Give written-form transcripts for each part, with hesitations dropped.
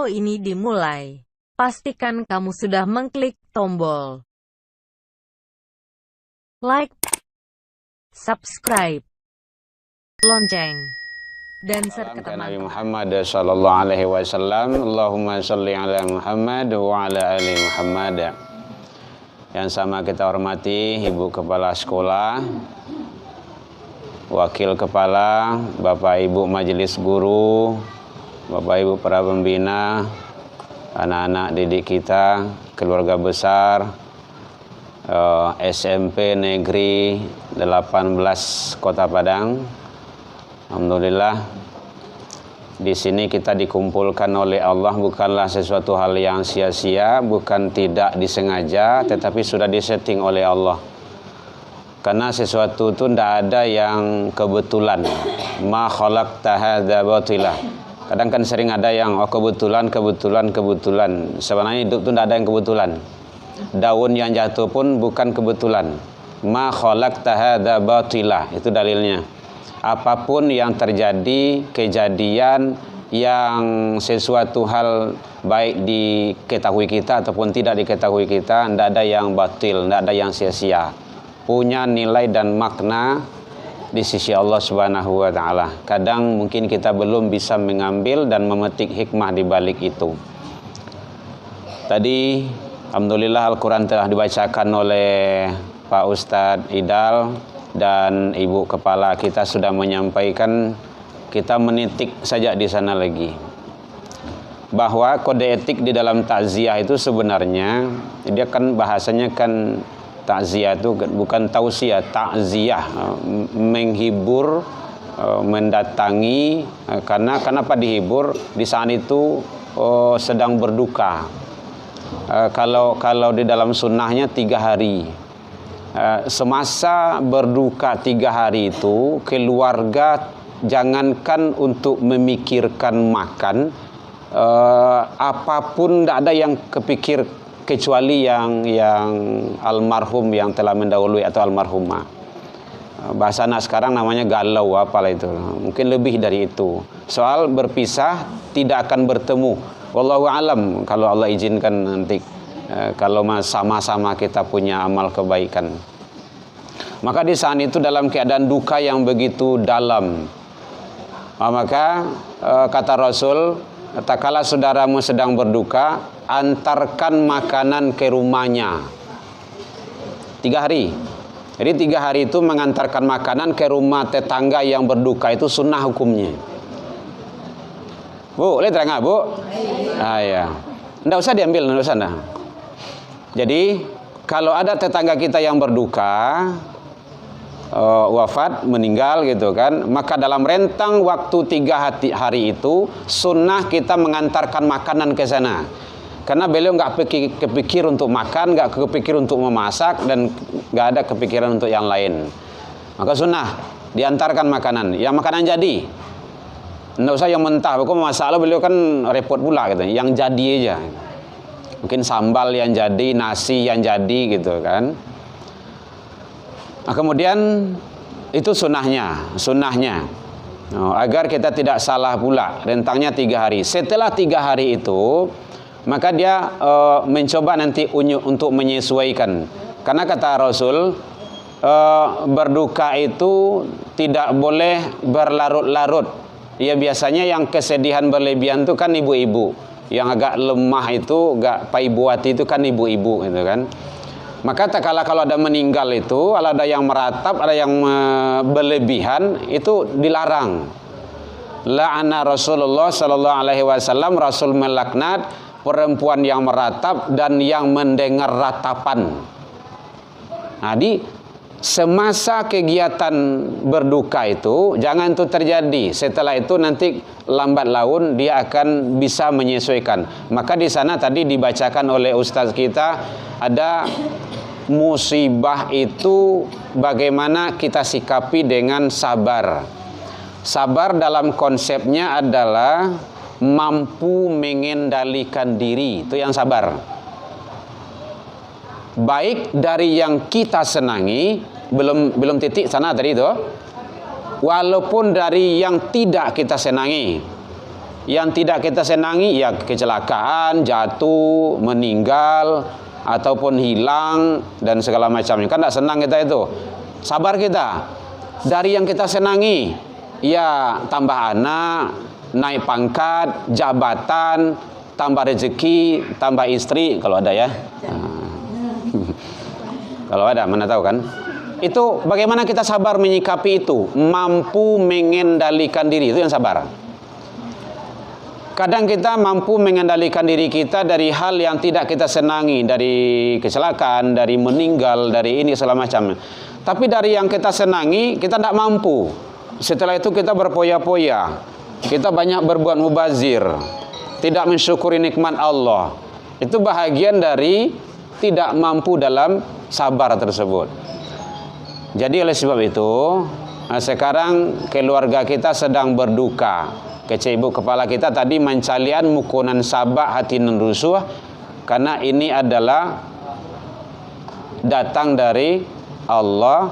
video ini dimulai, pastikan kamu sudah mengklik tombol like, subscribe, lonceng, dan serta Nabi Muhammad sallallahu alaihi wasallam. Allahumma sholli ala Muhammad wa ala ali Muhammad. Yang sama kita hormati Ibu Kepala Sekolah, Wakil Kepala, Bapak Ibu Majelis Guru, Bapak Ibu para pembina, anak-anak didik kita, keluarga besar, SMP Negeri 18 Kota Padang. Alhamdulillah, di sini kita dikumpulkan oleh Allah bukanlah sesuatu hal yang sia-sia, bukan tidak disengaja, tetapi sudah disetting oleh Allah. Karena sesuatu itu tidak ada yang kebetulan. Ma khalaqta hadza batila. Kadang kan sering ada yang kebetulan. Sebenarnya hidup itu tidak ada yang kebetulan. Daun yang jatuh pun bukan kebetulan. Ma khalaqta hadza batila. Itu dalilnya. Apapun yang terjadi, kejadian yang sesuatu hal baik diketahui kita ataupun tidak diketahui kita, tidak ada yang batil, tidak ada yang sia-sia. Punya nilai dan makna di sisi Allah Subhanahu wa taala. Kadang mungkin kita belum bisa mengambil dan memetik hikmah di balik itu. Tadi alhamdulillah Al-Qur'an telah dibacakan oleh Pak Ustadz Idal dan Ibu Kepala kita sudah menyampaikan. Kita menitik saja di sana lagi bahwa kode etik di dalam takziah itu sebenarnya dia kan bahasanya kan takziah itu bukan tausiah, takziah, menghibur, mendatangi. Karena kenapa dihibur? Di saat itu sedang berduka. Kalau di dalam sunnahnya 3 hari. Semasa berduka 3 hari itu, keluarga jangankan untuk memikirkan makan, apapun tidak ada yang kepikir kecuali yang almarhum yang telah mendahului atau almarhumah. Bahasa anak sekarang namanya galau, apalah itu. Mungkin lebih dari itu. Soal berpisah tidak akan bertemu. Wallahu alam, kalau Allah izinkan nanti, kalau sama-sama kita punya amal kebaikan. Maka di saat itu dalam keadaan duka yang begitu dalam, maka kata Rasul, tak kala saudaramu sedang berduka, antarkan makanan ke rumahnya. 3 hari. Jadi 3 hari itu mengantarkan makanan ke rumah tetangga yang berduka itu sunnah hukumnya. Bu, boleh terang Bu? Ya. Nggak usah diambil, nggak usah. Nah. Jadi kalau ada tetangga kita yang berduka, wafat, meninggal gitu kan, maka dalam rentang waktu 3 hari itu sunnah kita mengantarkan makanan ke sana. Karena beliau nggak kepikir untuk makan, nggak kepikir untuk memasak, dan nggak ada kepikiran untuk yang lain. Maka sunnah diantarkan makanan, yang makanan jadi. Nggak usah yang mentah. Kok masalah beliau kan repot pula gitu. Yang jadi aja. Mungkin sambal yang jadi, nasi yang jadi gitu kan. Nah, kemudian itu sunnahnya. Agar kita tidak salah pula, rentangnya 3 hari. Setelah 3 hari itu, maka dia mencoba nanti untuk menyesuaikan. Karena kata Rasul, berduka itu tidak boleh berlarut-larut. Ya biasanya yang kesedihan berlebihan itu kan ibu-ibu. Yang agak lemah itu, agak paibuati itu kan ibu-ibu gitu kan. Maka tak kala kalau ada meninggal itu, kalau ada yang meratap, ada yang berlebihan, itu dilarang. La'ana Rasulullah sallallahu alaihi wasallam, Rasul melaknat perempuan yang meratap dan yang mendengar ratapan. Nah, semasa kegiatan berduka itu jangan itu terjadi. Setelah itu nanti lambat laun dia akan bisa menyesuaikan. Maka di sana tadi dibacakan oleh ustaz kita, ada musibah itu bagaimana kita sikapi dengan sabar. Sabar dalam konsepnya adalah mampu mengendalikan diri, itu yang sabar. Baik dari yang kita senangi, belum titik sana tadi itu, walaupun dari yang tidak kita senangi. Yang tidak kita senangi ya kecelakaan, jatuh, meninggal, ataupun hilang dan segala macamnya. Kan tidak senang kita itu. Sabar kita. Dari yang kita senangi, ya tambah anak, naik pangkat, jabatan, tambah rezeki, tambah istri kalau ada ya. Kalau ada, mana tahu kan? Itu bagaimana kita sabar menyikapi itu, mampu mengendalikan diri, itu yang sabar. Kadang kita mampu mengendalikan diri kita dari hal yang tidak kita senangi, dari kecelakaan, dari meninggal, dari ini segala macam. Tapi dari yang kita senangi, kita tidak mampu. Setelah itu kita berpoya-poya, kita banyak berbuat mubazir, tidak mensyukuri nikmat Allah. Itu bahagian dari tidak mampu dalam sabar tersebut. Jadi oleh sebab itu, sekarang keluarga kita sedang berduka. Kece ibu kepala kita tadi mencalian mukunan sabak hati nerusuh, karena ini adalah datang dari Allah,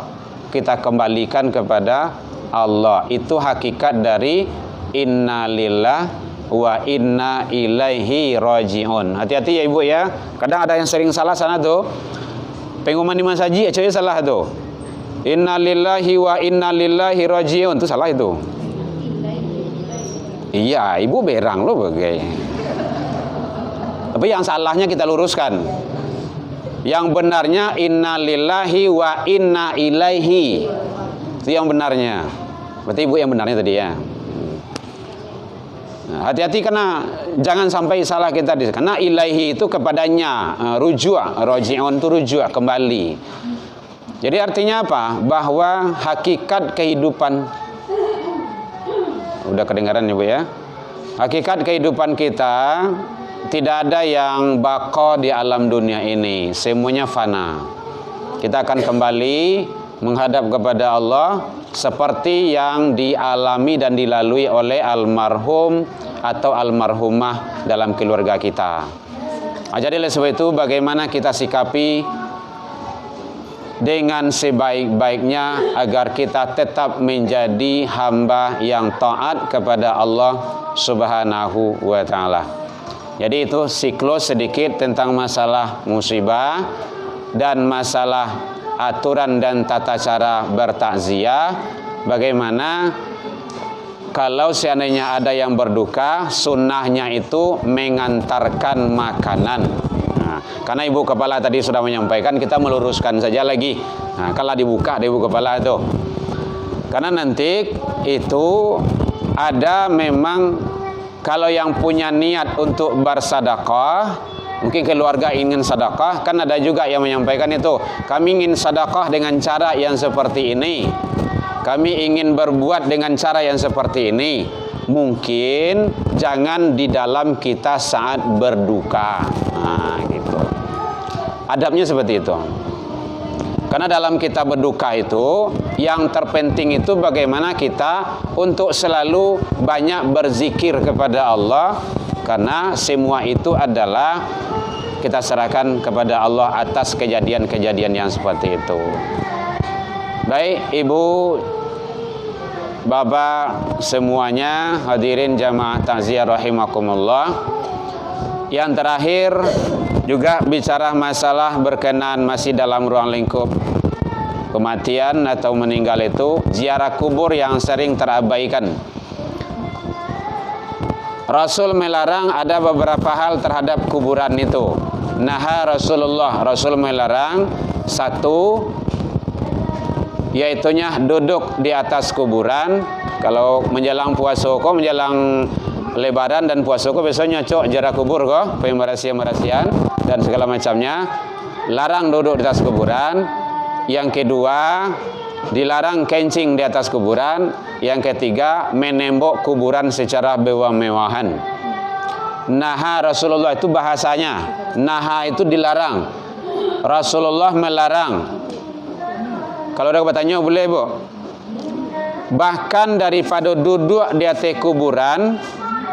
kita kembalikan kepada Allah. Itu hakikat dari inna lillah wa inna ilaihi rajiun. Hati-hati ya ibu ya. Kadang ada yang sering salah sana tuh. Pengumuman Imam Saji aja salah tuh. Inna lillahi wa inna ilaihi rajiun, itu salah itu. Iya, ibu berang loh bagai. Tapi yang salahnya kita luruskan. Yang benarnya inna lillahi wa inna ilaihi. Itu yang benarnya. Berarti ibu yang benarnya tadi ya. Nah, hati-hati karena jangan sampai salah kita di karena ilaihi itu kepadanya, rujuk, raji'un itu rujuk kembali. Jadi artinya apa? Bahwa hakikat kehidupan, udah kedengaran ibu ya, hakikat kehidupan kita tidak ada yang baqo di alam dunia ini, semuanya fana. Kita akan kembali menghadap kepada Allah seperti yang dialami dan dilalui oleh almarhum atau almarhumah dalam keluarga kita. Jadi oleh sebab itu bagaimana kita sikapi dengan sebaik-baiknya agar kita tetap menjadi hamba yang taat kepada Allah Subhanahu wa ta'ala. Jadi itu siklus sedikit tentang masalah musibah dan masalah aturan dan tata cara bertakziah. Bagaimana kalau seandainya ada yang berduka, sunnahnya itu mengantarkan makanan. Nah, karena ibu kepala tadi sudah menyampaikan, kita meluruskan saja lagi. Nah, kalau dibuka di ibu kepala itu, karena nanti itu ada memang kalau yang punya niat untuk bersedekah, mungkin keluarga ingin sedekah, kan ada juga yang menyampaikan itu, kami ingin sedekah dengan cara yang seperti ini, kami ingin berbuat dengan cara yang seperti ini. Mungkin jangan di dalam kita saat berduka. Nah, gitu. Adabnya seperti itu. Karena dalam kita berduka itu, yang terpenting itu bagaimana kita untuk selalu banyak berzikir kepada Allah. Karena semua itu adalah kita serahkan kepada Allah atas kejadian-kejadian yang seperti itu. Baik, ibu, bapak semuanya, hadirin jamaah takziah rahimakumullah. Yang terakhir juga bicara masalah berkenaan masih dalam ruang lingkup kematian atau meninggal itu, ziarah kubur yang sering terabaikan. Rasul melarang ada beberapa hal terhadap kuburan itu. Rasul melarang satu, yaitunya duduk di atas kuburan. Kalau menjelang puasoko, menjelang Lebaran dan puasoko biasanya cok jarak kubur kok, pemberasihan dan segala macamnya. Larang duduk di atas kuburan. Yang kedua, dilarang kencing di atas kuburan. Yang ketiga, menembok kuburan secara mewah-mewahan. Naha Rasulullah itu bahasanya. Naha itu dilarang. Rasulullah melarang. Kalau ada bertanya boleh bu. Bahkan daripada duduk di atas kuburan,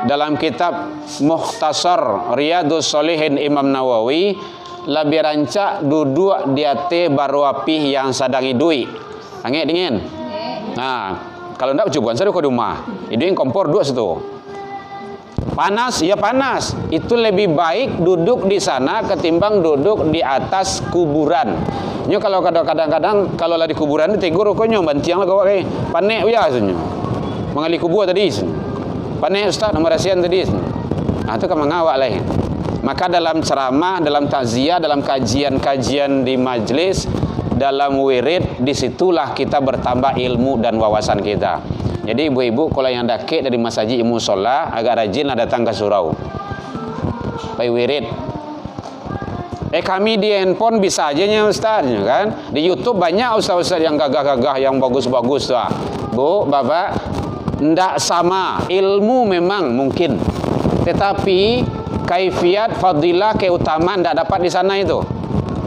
dalam kitab Mukhtasar Riyadhus Shalihin Imam Nawawi, lebih rancak duduk di atas baru api yang sedang idui. Angin dingin. Nah, kalau enggak cubuan saya ke rumah. Iduin kompor dua situ. Panas, ya panas. Itu lebih baik duduk di sana ketimbang duduk di atas kuburan. Nyo kalau kadang-kadang kalau lah di kuburan itu tegur rokoknya bantiang lah kau panek ya sunyo. Mengali kubur tadi. Panek ustaz nomor rasian tadi. Nah, itu kan mengawak lah. Maka dalam ceramah, dalam takziah, dalam kajian-kajian di majlis, dalam wirid, disitulah kita bertambah ilmu dan wawasan kita. Jadi ibu-ibu kalau yang dakik dari masjid musola agak rajinlah datang ke surau. Pai wirid. Kami di handphone bisa aja nya Ustaz kan. Di YouTube banyak ustaz-ustaz yang gagah-gagah yang bagus-bagus tuh. Bu, Bapak, ndak sama. Ilmu memang mungkin. Tetapi kaifiat, fadilah, keutamaan ndak dapat di sana itu.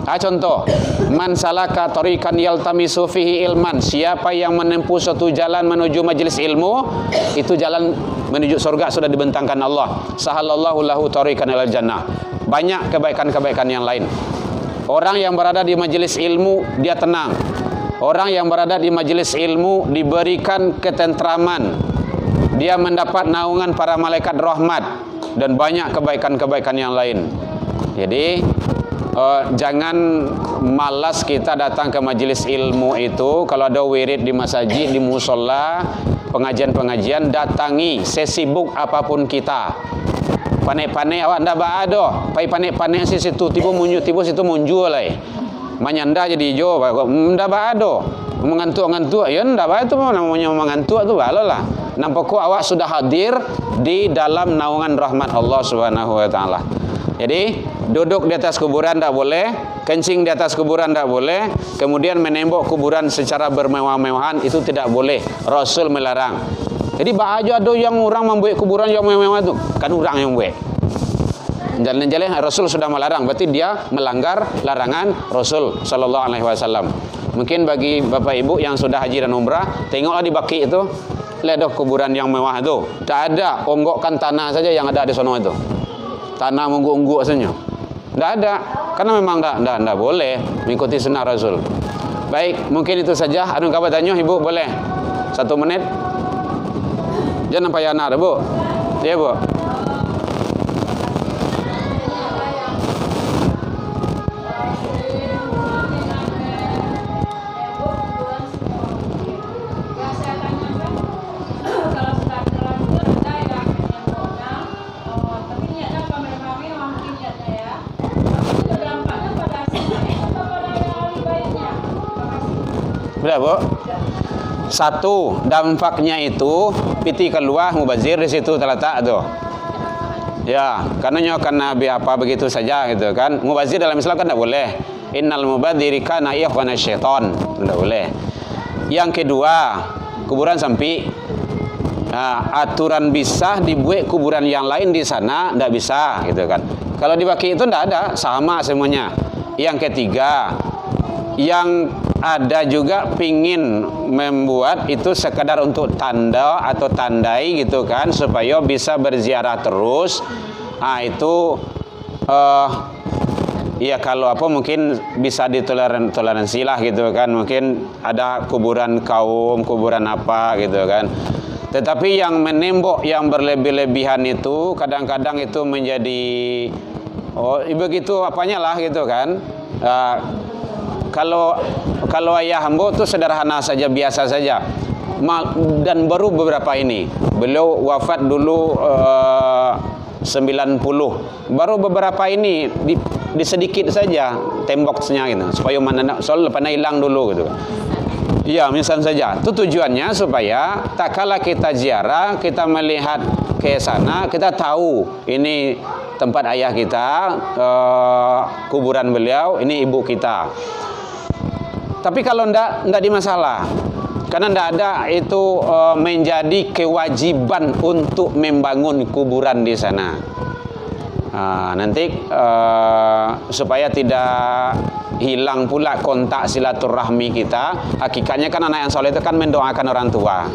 Contoh, man salaka tariqan yaltamisu fihi ilman, siapa yang menempuh suatu jalan menuju majelis ilmu, itu jalan menuju surga sudah dibentangkan Allah. Sahalallahu lahu tariqan ilal jannah. Banyak kebaikan-kebaikan yang lain. Orang yang berada di majelis ilmu dia tenang. Orang yang berada di majelis ilmu diberikan ketentraman. Dia mendapat naungan para malaikat rahmat dan banyak kebaikan-kebaikan yang lain. Jadi jangan malas kita datang ke majelis ilmu itu. Kalau ada wirid di masjid, di musola, pengajian-pengajian, datangi sesibuk apapun kita. Panek-panek awak ndak ada. Pai panek-panek si situ tibu situ munjul lah. Manyanda jadi hijau, ndak ada. Mengantuk-ngantuk ya ndak apa itu namanya mengantuk tu balolah. Nampak awak sudah hadir di dalam naungan rahmat Allah Subhanahu wa taala. Jadi duduk di atas kuburan tidak boleh, kencing di atas kuburan tidak boleh, kemudian menembok kuburan secara bermewah-mewahan itu tidak boleh. Rasul melarang. Jadi baju ada yang orang membuat kuburan yang mewah-mewah itu, kan orang yang buat. Jalan-jalan Rasul sudah melarang, berarti dia melanggar larangan Rasul Sallallahu Alaihi Wasallam. Mungkin bagi bapak ibu yang sudah haji dan umrah, tengoklah di Baki itu, lihat kuburan yang mewah itu. Tak ada, onggokkan tanah saja yang ada di sono itu. Tanah mengguk-ungguk saja. Tidak ada. Karena memang tidak boleh mengikuti sunnah Rasul. Baik, mungkin itu saja. Anu kabar tanya ibu boleh 1 menit. Jangan payah anak bu. Ya bu. Sudah bu. 1, dampaknya itu piti keluar mubazir di situ terletak tuh. Ya, karena apa begitu saja gitu kan. Mubazir dalam Islam kan tidak boleh. Innal mubadziri kana ikhwana syaitan. Tidak boleh. Yang kedua, kuburan sampi. Nah, aturan bisa dibuat kuburan yang lain di sana tidak bisa gitu kan. Kalau di Baki itu tidak ada, sama semuanya. Yang ketiga, yang ada juga pingin membuat itu sekadar untuk tanda atau tandai gitu kan, supaya bisa berziarah terus. Nah itu ya kalau apa mungkin bisa ditoleransi lah gitu kan. Mungkin ada kuburan kaum, kuburan apa gitu kan. Tetapi yang menembok yang berlebih-lebihan itu kadang-kadang itu menjadi begitu apanya lah gitu kan. Kalau ayah hamba itu sederhana saja, biasa saja. Dan baru beberapa ini, beliau wafat dulu 90. Baru beberapa ini di sedikit saja temboknya gitu, supaya mana soal pada hilang dulu gitu. Ya, misal saja. Itu tujuannya supaya tak kala kita ziarah, kita melihat ke sana, kita tahu ini tempat ayah kita, kuburan beliau, ini ibu kita. Tapi kalau ndak di masalah. Karena ndak ada itu menjadi kewajiban untuk membangun kuburan di sana. Nanti supaya tidak hilang pula kontak silaturahmi kita. Hakikatnya kan anak yang soleh itu kan mendoakan orang tua.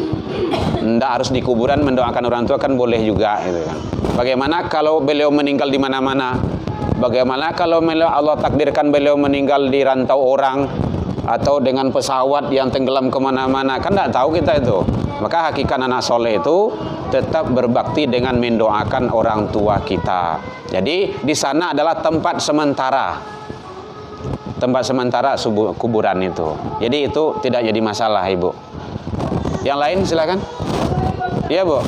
Ndak harus di kuburan mendoakan orang tua kan boleh juga gitu kan. Bagaimana kalau beliau meninggal di mana-mana? Bagaimana kalau Allah takdirkan beliau meninggal di rantau orang? atau dengan pesawat yang tenggelam kemana-mana, kan tidak tahu kita itu. Maka hakikat anak soleh itu tetap berbakti dengan mendoakan orang tua kita. Jadi di sana adalah tempat sementara, kuburan itu. Jadi itu tidak jadi masalah, Ibu. Yang lain silakan. Iya, Bu.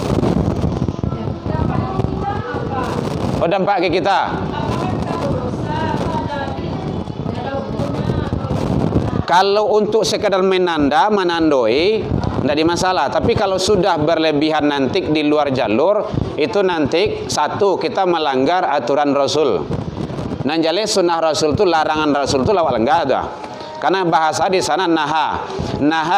Oh, dampak ke kita. Kalau untuk sekedar menandoi, tidak ada masalah. Tapi kalau sudah berlebihan nanti di luar jalur, itu nanti satu, kita melanggar aturan Rasul. Nah, jadi sunnah Rasul itu, larangan Rasul itu lawak lenggah dah. Karena bahasa di sana naha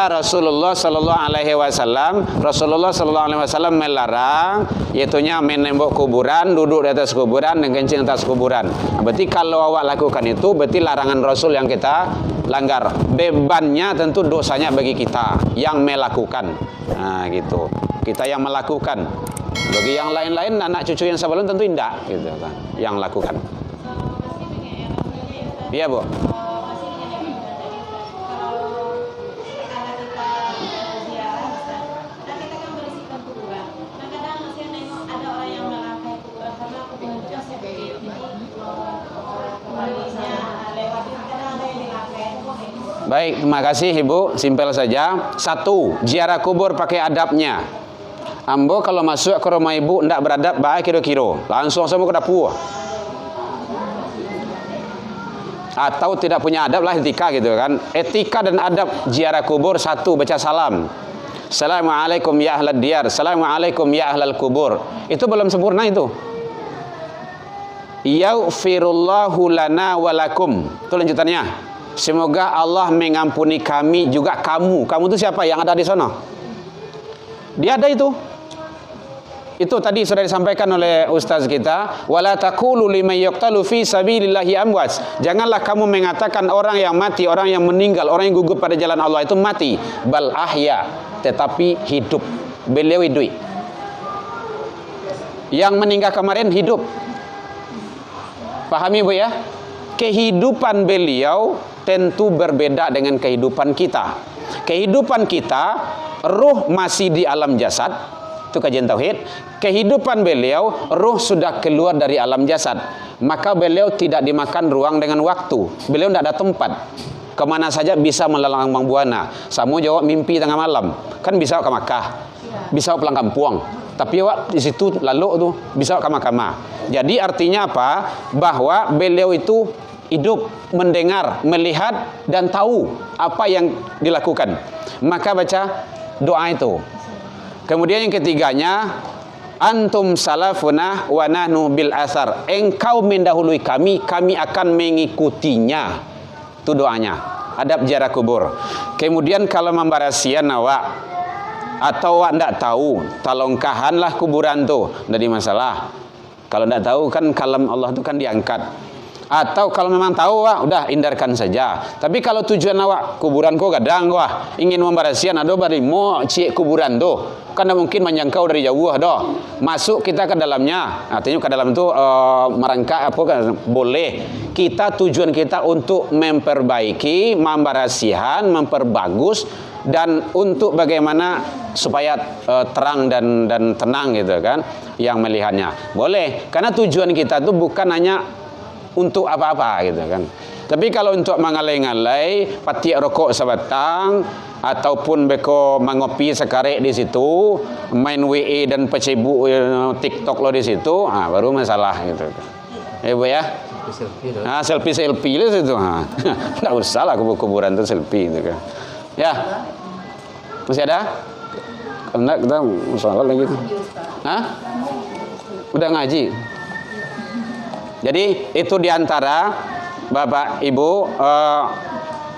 Rasulullah sallallahu alaihi wasallam. Rasulullah sallallahu alaihi wasallam melarang, yaitunya menembok kuburan, duduk di atas kuburan dan kencing atas kuburan. Nah, berarti kalau awak lakukan itu, berarti larangan Rasul yang kita langgar. Bebannya tentu dosanya bagi kita yang melakukan. Nah, gitu. Kita yang melakukan. Bagi yang lain-lain, anak cucu yang sebelum tentu tidak, gitu kan. Yang lakukan. Iya, Bu. Baik, terima kasih Ibu. Simpel saja. Satu, ziarah kubur pakai adabnya. Ambo kalau masuk ke rumah Ibu tidak beradab, baik kira-kira. Langsung sama ke dapur. Atau tidak punya adab lah, etika gitu kan. Etika dan adab ziarah kubur, satu, baca salam. Assalamualaikum ya ahlad diyar. Assalamualaikum ya ahlal kubur. Itu belum sempurna itu. Yaghfirullahu lana walakum. Itu lanjutannya. Semoga Allah mengampuni kami juga kamu. Kamu itu siapa yang ada di sana? Dia ada itu. Itu tadi sudah disampaikan oleh ustaz kita. Wala taqulu liman yuqtalu fi sabilillahi amwas. Janganlah kamu mengatakan orang yang mati, orang yang meninggal, orang yang gugur pada jalan Allah itu mati. Bal ahya, tetapi hidup. Beliau hidup. Yang meninggal kemarin hidup. Pahami Bu ya? Kehidupan beliau tentu berbeda dengan kehidupan kita. Kehidupan kita, ruh masih di alam jasad. Itu kajian tauhid. Kehidupan beliau, ruh sudah keluar dari alam jasad. Maka beliau tidak dimakan ruang dengan waktu. Beliau tidak ada tempat. Kemana saja bisa melalang buana. Samu jawab mimpi tengah malam. Kan bisa ke Makkah. Bisa pulang kampung. Tapi awak di situ lalu tuh bisa ke Makkah. Jadi artinya apa? Bahwa beliau itu hidup, mendengar, melihat dan tahu apa yang dilakukan. Maka baca doa itu. Kemudian yang ketiganya, antum salafuna wa nahnu bil asar. Engkau mendahului kami, kami akan mengikutinya. Itu doanya. Adab ziarah kubur. Kemudian kalau membarasian awak atau awak tidak tahu, talongkahanlah kuburan tuh, tidak ada masalah. Kalau tidak tahu kan kalam Allah itu kan diangkat. Atau kalau memang tahu, wah, udah hindarkan saja. Tapi kalau tujuan awak kuburan kau gadang, wah, ingin membarasian, ada bari mau cik kuburan tuh, kan mungkin menjangkau dari jauh, doh. Masuk kita ke dalamnya, artinya ke dalam itu merangkak apa kan boleh. Kita tujuan kita untuk memperbaiki, membarasihan, memperbagus dan untuk bagaimana supaya terang dan tenang gitu kan, yang melihatnya. Boleh, karena tujuan kita itu bukan hanya untuk apa-apa gitu kan. Tapi kalau untuk mengalai-ngalai, pati rokok sebatang ataupun beko mengopi sekarek di situ, main WE dan pecebu TikTok lo di situ, baru masalah gitu. Bu ya. Selfie lah situ. Enggak usah lah kuburan itu selfie gitu kan. Ya. Masih ada? Kalau enggak kita sholat lagi. Hah? Udah ngaji. Jadi itu diantara Bapak Ibu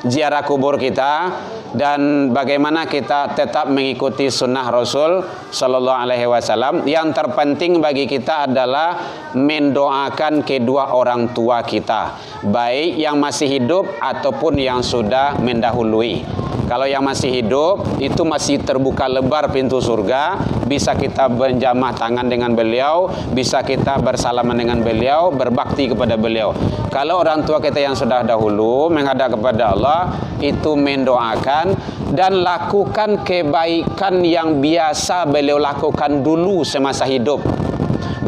ziarah kubur kita dan bagaimana kita tetap mengikuti sunnah Rasul Sallallahu Alaihi Wasallam. Yang terpenting bagi kita adalah mendoakan kedua orang tua kita, baik yang masih hidup ataupun yang sudah mendahului. Kalau yang masih hidup, itu masih terbuka lebar pintu surga. Bisa kita berjamah tangan dengan beliau, bisa kita bersalaman dengan beliau, berbakti kepada beliau. Kalau orang tua kita yang sudah dahulu menghadap kepada Allah, itu mendoakan dan lakukan kebaikan yang biasa beliau lakukan dulu semasa hidup.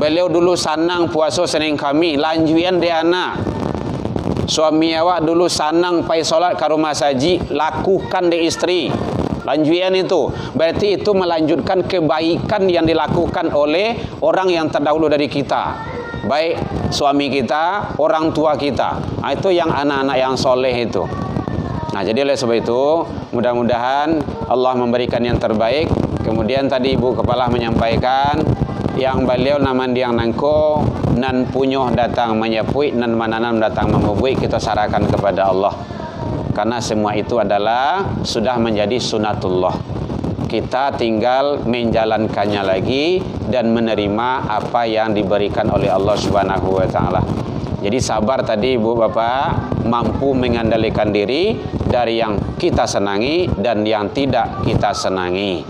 Beliau dulu sanang puasa Senin Khamis, lanjuan dia anak. Suami awak dulu sanang pai solat ke rumah saji, lakukan di istri. Lanjuan itu. Berarti itu melanjutkan kebaikan yang dilakukan oleh orang yang terdahulu dari kita. Baik suami kita, orang tua kita. Nah, itu yang anak-anak yang soleh itu. Nah, jadi oleh sebab itu, mudah-mudahan Allah memberikan yang terbaik. Kemudian tadi Ibu Kepala menyampaikan yang beliau naman diang nangko nan punyoh datang menyepui nan mananam datang memubui, kita sarahkan kepada Allah, karena semua itu adalah sudah menjadi sunatullah. Kita tinggal menjalankannya lagi dan menerima apa yang diberikan oleh Allah Subhanahu wa taala. Jadi sabar tadi Ibu Bapak, mampu mengendalikan diri dari yang kita senangi dan yang tidak kita senangi.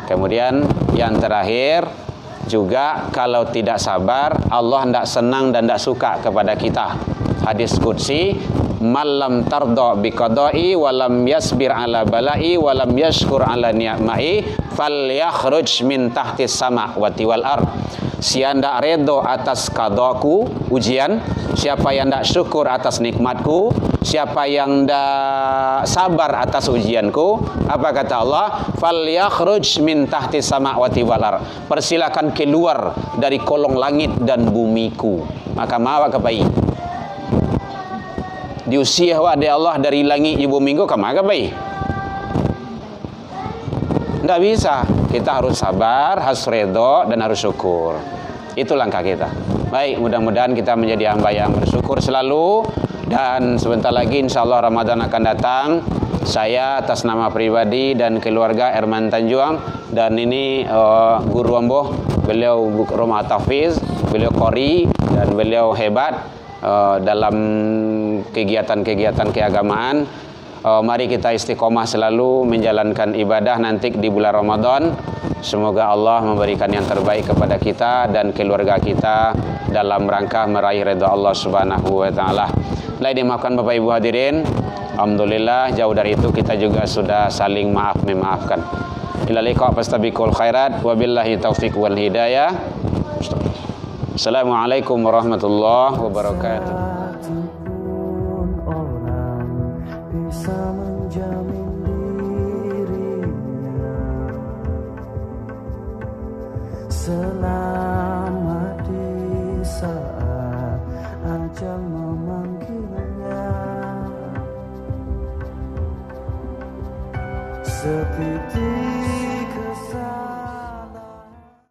Kemudian yang terakhir juga, kalau tidak sabar, Allah tidak senang dan tidak suka kepada kita. Hadis qudsi, malam tardo biqadai walam yasbir ala balai walam yashkur ala ni'mai falyakhruj min tahtis sama wati wal ar. Siapa ndak redo atas qadaku, ujian, siapa yang ndak syukur atas nikmatku, siapa yang ndak sabar atas ujianku, apa kata Allah? Falyakhruj min tahtis samawati wal ar. Persilakan keluar dari kolong langit dan bumiku. Maka mawa kepai. Diusia wa de Allah dari langit ibu minggu kama kepai. Ndak bisa. Kita harus sabar, harus redho, dan harus syukur. Itu langkah kita. Baik, mudah-mudahan kita menjadi hamba yang bersyukur selalu. Dan sebentar lagi insya Allah Ramadan akan datang. Saya atas nama pribadi dan keluarga Erman Tanjuang, dan ini Guru Amboh, beliau Rumah Tafiz, beliau Qori, dan beliau hebat dalam kegiatan-kegiatan keagamaan. Mari kita istiqomah selalu menjalankan ibadah nanti di bulan Ramadan. Semoga Allah memberikan yang terbaik kepada kita dan keluarga kita dalam rangka meraih ridha Allah Subhanahu wa taala. Lain dimaafkan Bapak Ibu hadirin. Alhamdulillah, jauh dari itu kita juga sudah saling memaafkan. Ila liqa fastabiqul khairat wabillahi taufiq wal hidayah. Assalamualaikum warahmatullahi wabarakatuh. Bisa menjamin dirinya selalu